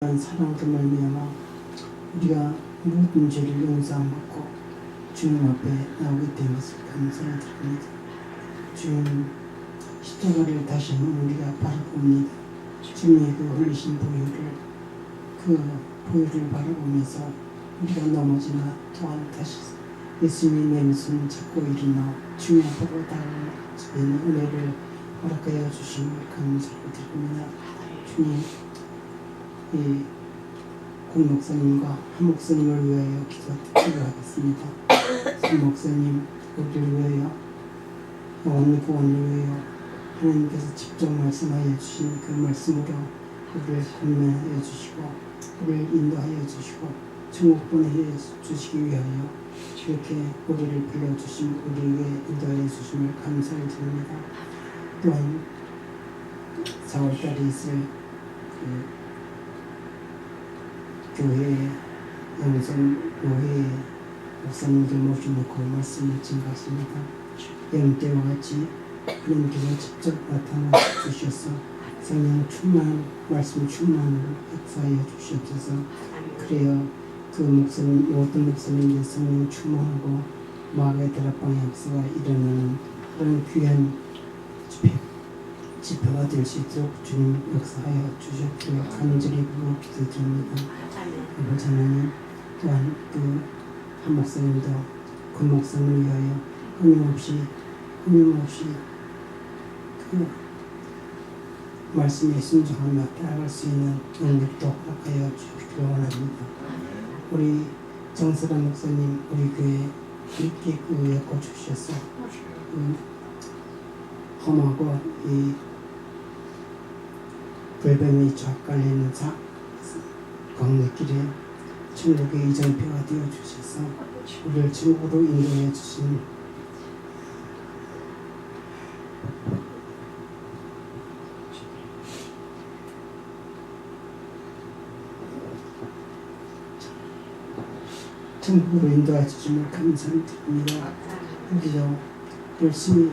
사랑으로 말미암아 우리가 모든 죄를 용서함받고 주님 앞에 나오게 된 것을 감사를 드립니다. 주님 십자가를 다시 한번 우리가 바라봅니다. 주님의 그 흘리신 보혈을 바라보면서 우리가 넘어지나 또한 다시 예수님의 왼손 잡고 일어나 주님 앞으로 나아갈 수 있는 은혜를 허락하여 주심을 감사를 드립니다. 주님, 이 권 목사님과 한 목사님을 위하여 기도하겠습니다. 한 목사님 우리를 위하여 영혼의 구원을 위하여 하나님께서 직접 말씀하여 주신 그 말씀으로 우리를 권면하여 주시고 우리를 인도하여 주시고 천국 보내해 주시기 위하여 이렇게 우리를 불러주신 우리에게 인도하여 주심을 감사를 드립니다. 또한 4월달에 있을 교회 영성 교회 목사님들 모셔놓고 말씀을 증거하십니다. 여름 때와 같이 하나님께서 직접 나타나 주셔서 성령 충만 말씀 충만으로 역사하여 주시옵소서. 그래야 그 목사님 모든 목사님들 성령 충만하고 마가의 다락방의 역사가 일어나는 그런 귀한 집회가 될 수 있도록 주님 역사하여 주셨기를 간절히 부르고 기도드립니다. 아버지 하나님, 또한 그 한 목사님도 그 목사님을 위하여 끊임없이 그 말씀에 순종하며 따라갈 수 있는 능력도 허락하여 주시기를 원합니다. 우리 정설한 목사님 우리 교회 깊게 엮어 주셔서 험하고 이 불뱀이 쫙 깔리는 광역길에 천국의 이정표가 되어 주셔서 우리를 천국으로 인도해 주신 천국으로 인도해 주심을 감사드립니다. 우리도 열심히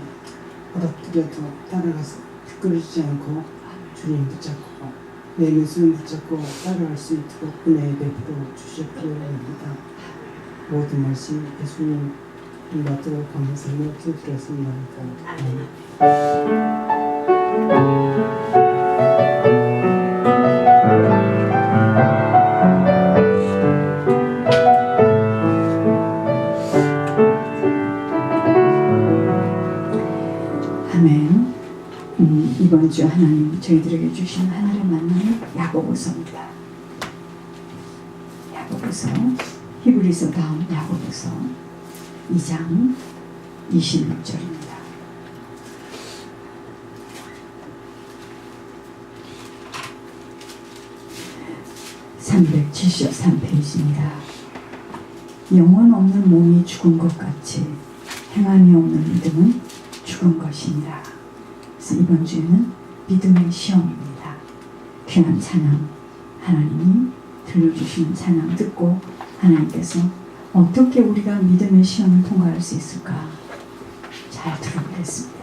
어렵더라도 따라가서 부끄러지지 않고 주님 붙잡고 내 말씀을 붙잡고 따라갈 수 있도록 은혜 베풀어 주셨기를 원합니다. 모든 말씀 예수님 받도록 감사하며 기도드렸습니다. 아멘. 이번 주 하나님 저희들에게 주신 하늘의 만나는 야고보서입니다. 야고보서 히브리서 다음 야고보서 2장 26절입니다. (373페이지입니다) 영혼 없는 몸이 죽은 것 같이 행함이 없는 믿음은 죽은 것이니라. 그래서 이번 주에는 믿음의 시험입니다. 귀한 찬양, 하나님이 들려주시는 찬양 듣고 하나님께서 어떻게 우리가 믿음의 시험을 통과할 수 있을까 잘 들어보겠습니다.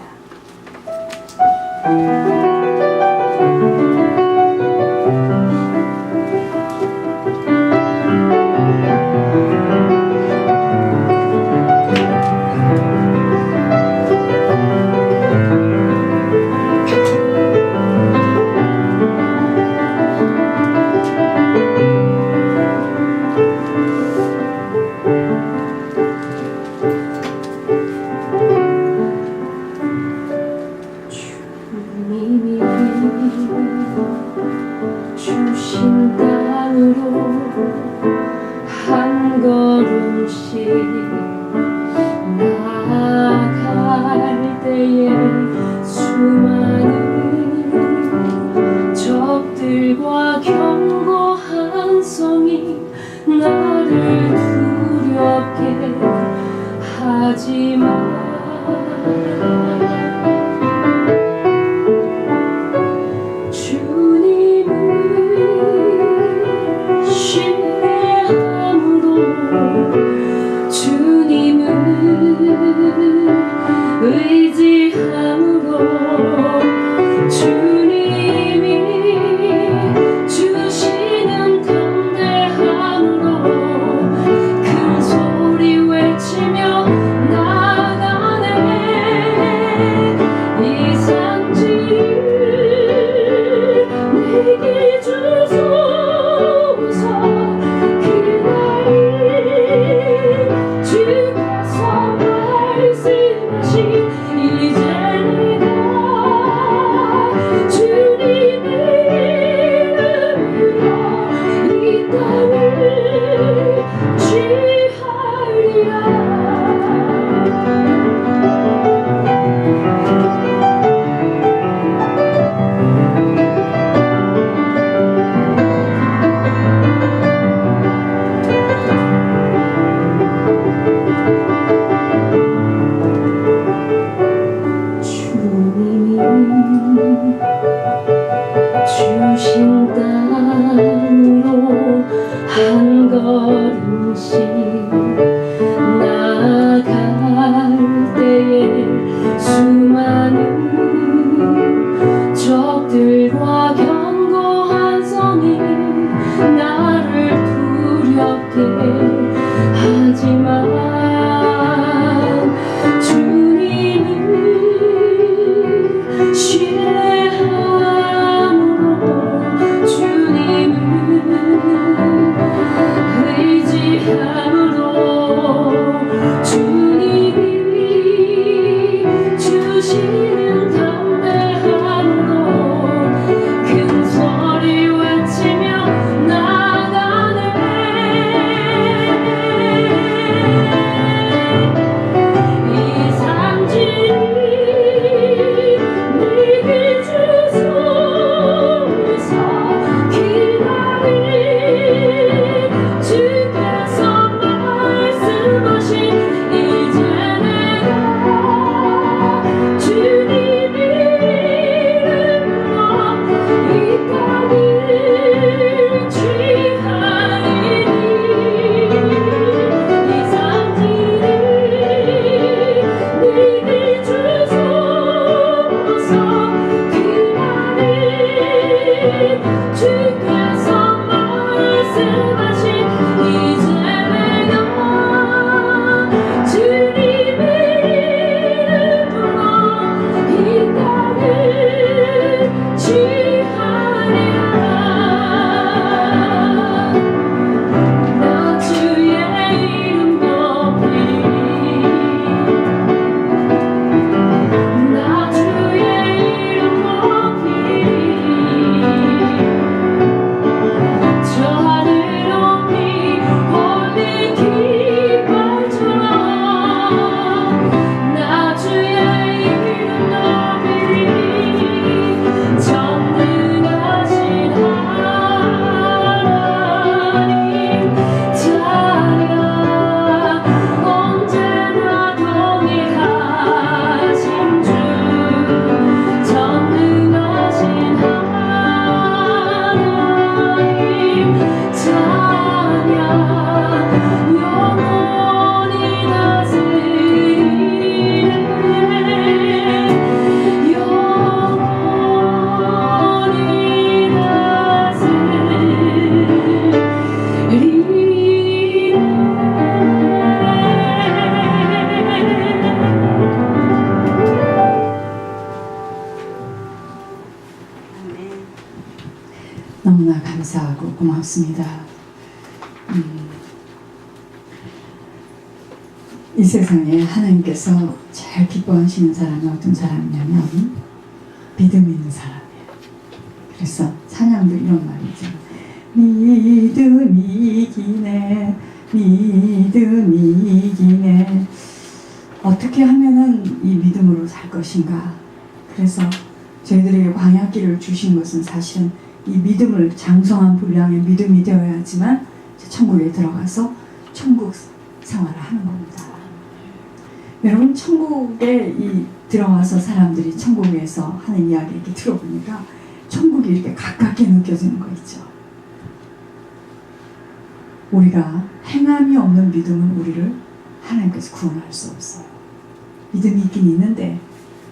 주신 땅으로 한 걸음씩 나아갈 때에 수많은 적들과 견고한 성이 나를 두렵게 하지만 의지함으로 주님이 주시는 기도하겠습니다. 이 세상에 하나님께서 제일 기뻐하시는 사람이 어떤 사람이냐면 믿음 있는 사람이에요. 그래서 찬양도 이런 말이죠. 믿음이 이기네, 믿음이 이기네. 어떻게 하면은 이 믿음으로 살 것인가? 그래서 저희들에게 광야길을 주신 것은 사실은 이 믿음을 장성한 분량의 믿음이 되어야지만 천국에 들어가서 천국 생활을 하는 겁니다. 여러분, 천국에 들어와서 사람들이 천국에서 하는 이야기 이렇게 들어보니까 천국이 이렇게 가깝게 느껴지는 거 있죠. 우리가 행함이 없는 믿음은 우리를 하나님께서 구원할 수 없어요. 믿음이 있긴 있는데,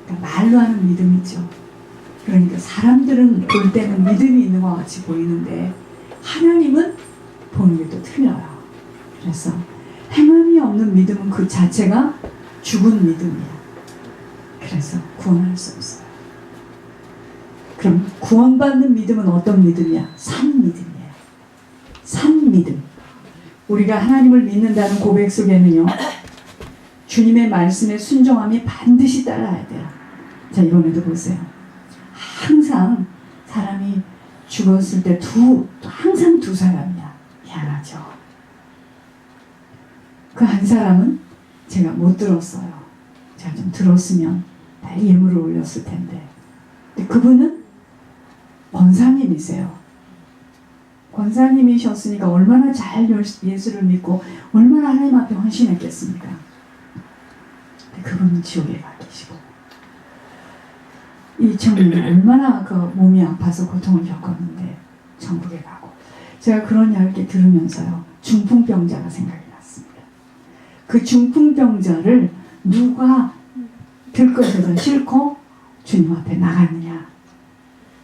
그러니까 말로 하는 믿음이죠. 그러니까 사람들은 볼 때는 믿음이 있는 것 같이 보이는데 하나님은 보는 게 또 틀려요. 그래서 행함이 없는 믿음은 그 자체가 죽은 믿음이야. 그래서 구원할 수 없어요. 그럼 구원받는 믿음은 어떤 믿음이야? 산 믿음이에요. 산 믿음. 우리가 하나님을 믿는다는 고백 속에는요, 주님의 말씀에 순종함이 반드시 따라야 돼요. 자, 이번에도 보세요. 항상 사람이 죽었을 때 항상 두 사람이야. 미안하죠. 그 한 사람은 제가 못 들었어요. 제가 좀 들었으면 다 예물을 올렸을 텐데. 근데 그분은 권사님이세요. 권사님이셨으니까 얼마나 잘 예수를 믿고 얼마나 하나님 앞에 헌신했겠습니까? 근데 그분은 지옥에 가 계시고, 이 청년은 얼마나 그 몸이 아파서 고통을 겪었는데 천국에 가고. 제가 그런 이야기 들으면서요, 중풍병자가 생각이 났습니다. 그 중풍병자를 누가 들것에서 싣고 주님 앞에 나가느냐.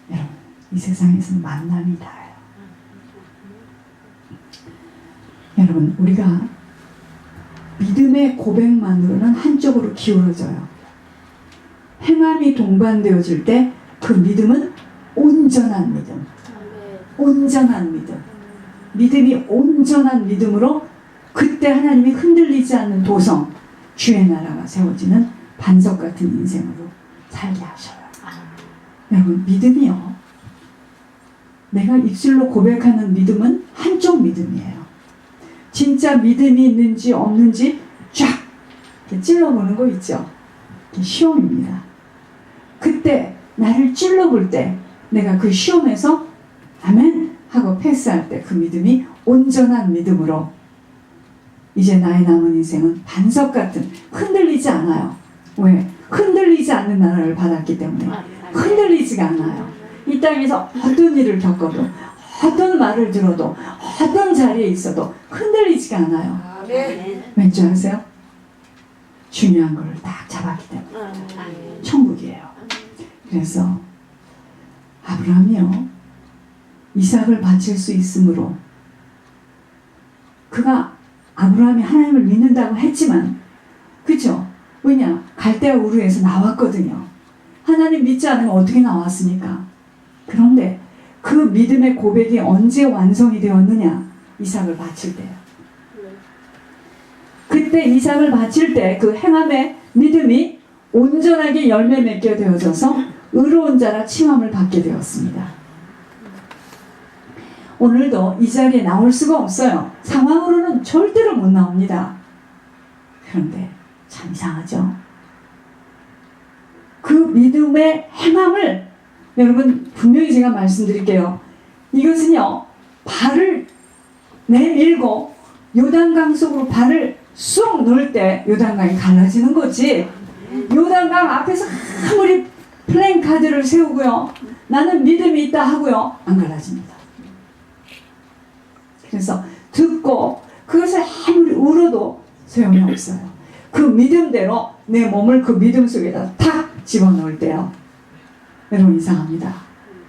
여러분, 이 세상에서는 만남이 다예요. 여러분, 우리가 믿음의 고백만으로는 한쪽으로 기울어져요. 행함이 동반되어질 때 그 믿음은 온전한 믿음. 온전한 믿음. 믿음이 온전한 믿음으로 그때 하나님이 흔들리지 않는 도성, 주의 나라가 세워지는 반석 같은 인생으로 살게 하셔요. 여러분, 믿음이요, 내가 입술로 고백하는 믿음은 한쪽 믿음이에요. 진짜 믿음이 있는지 없는지 쫙 찔러보는 거 있죠. 시험입니다. 그때 나를 찔러볼 때 내가 그 시험에서 아멘 하고 패스할 때 그 믿음이 온전한 믿음으로 이제 나의 남은 인생은 반석 같은, 흔들리지 않아요. 왜? 흔들리지 않는 나라를 받았기 때문에 흔들리지가 않아요. 이 땅에서 어떤 일을 겪어도, 어떤 말을 들어도, 어떤 자리에 있어도 흔들리지가 않아요. 왠지 아세요? 중요한 걸 딱 잡았기 때문에 천국이에요. 그래서 아브라함이요, 이삭을 바칠 수 있으므로, 그가 아브라함이 하나님을 믿는다고 했지만, 그죠? 왜냐? 갈대아 우르에서 나왔거든요. 하나님 믿지 않으면 어떻게 나왔습니까? 그런데 그 믿음의 고백이 언제 완성이 되었느냐? 이삭을 바칠 때요. 그때 이삭을 바칠 때 그 행함의 믿음이 온전하게 열매 맺게 되어져서 의로운 자라 칭함을 받게 되었습니다. 오늘도 이 자리에 나올 수가 없어요. 상황으로는 절대로 못 나옵니다. 그런데 참 이상하죠? 그 믿음의 행함을 여러분 분명히 제가 말씀드릴게요. 이것은요, 발을 내밀고 요단강 속으로 발을 쏙 넣을 때 요단강이 갈라지는 거지, 요단강 앞에서 아무리 플랜카드를 세우고요, 나는 믿음이 있다 하고요, 안 갈라집니다. 그래서 듣고 그것을 아무리 울어도 소용이 없어요. 그 믿음대로 내 몸을 그 믿음 속에다 탁 집어넣을 때요, 여러분 이상합니다.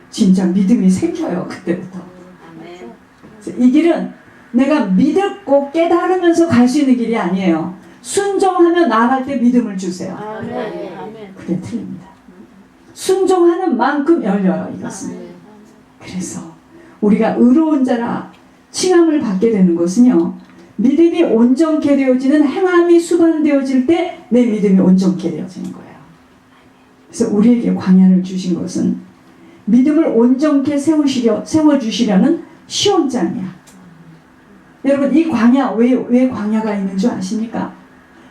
진짜 믿음이 생겨요. 그때부터. 이 길은 내가 믿고 깨달으면서 갈 수 있는 길이 아니에요. 순종하며 나아갈 때 믿음을 주세요. 그게 틀립니다. 순종하는 만큼 열려요, 이것은. 그래서 우리가 의로운 자라 칭함을 받게 되는 것은요, 믿음이 온전케 되어지는 행함이 수반되어질 때 내 믿음이 온전케 되어지는 거예요. 그래서 우리에게 광야를 주신 것은 믿음을 온전케 세워주시려는 시험장이야. 여러분, 이 광야, 왜 광야가 있는 줄 아십니까?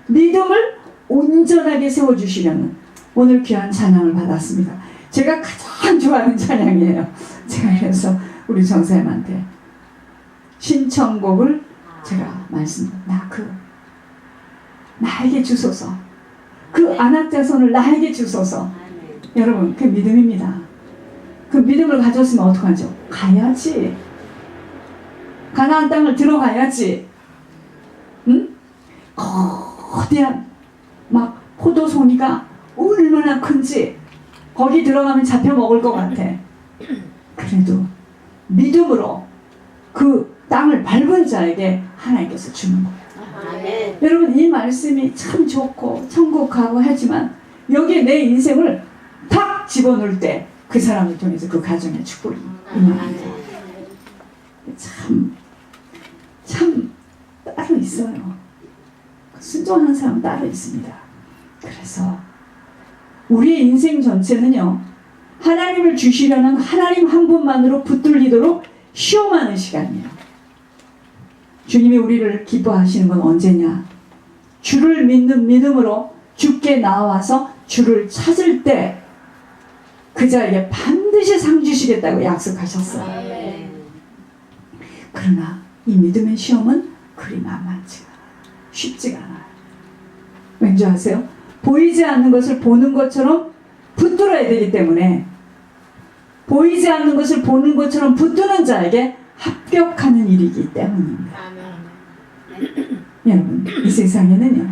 믿음을 온전하게 세워주시려는, 오늘 귀한 찬양을 받았습니다. 제가 가장 좋아하는 찬양이에요. 제가 그래서 우리 전사님한테 신청곡을 제가 나에게 주소서. 그 안악자손을 나에게 주소서. 여러분, 그 믿음입니다. 그 믿음을 가졌으면 어떡하죠? 가야지. 가나안 땅을 들어가야지. 응? 거대한 막 포도송이가 얼마나 큰지 거기 들어가면 잡혀 먹을 것 같아. 그래도 믿음으로 그 땅을 밟은 자에게 하나님께서 주는 거예요. 아멘. 여러분, 이 말씀이 참 좋고 천국하고 하지만 여기에 내 인생을 탁 집어넣을 때 그 사람을 통해서 그 가정의 축복이 임합니다. 참 따로 있어요. 순종하는 사람 따로 있습니다. 그래서 우리의 인생 전체는요, 하나님을 주시려는 하나님 한 분만으로 붙들리도록 시험하는 시간이에요. 주님이 우리를 기뻐하시는 건 언제냐? 주를 믿는 믿음으로 주께 나와서 주를 찾을 때 그 자에게 반드시 상 주시겠다고 약속하셨어요. 아멘. 그러나 이 믿음의 시험은 그리 만만치가 않아요. 쉽지가 않아요. 왠지 아세요? 보이지 않는 것을 보는 것처럼 붙들어야 되기 때문에, 보이지 않는 것을 보는 것처럼 붙드는 자에게 합격하는 일이기 때문입니다. 아멘. 여러분, 이 세상에는요,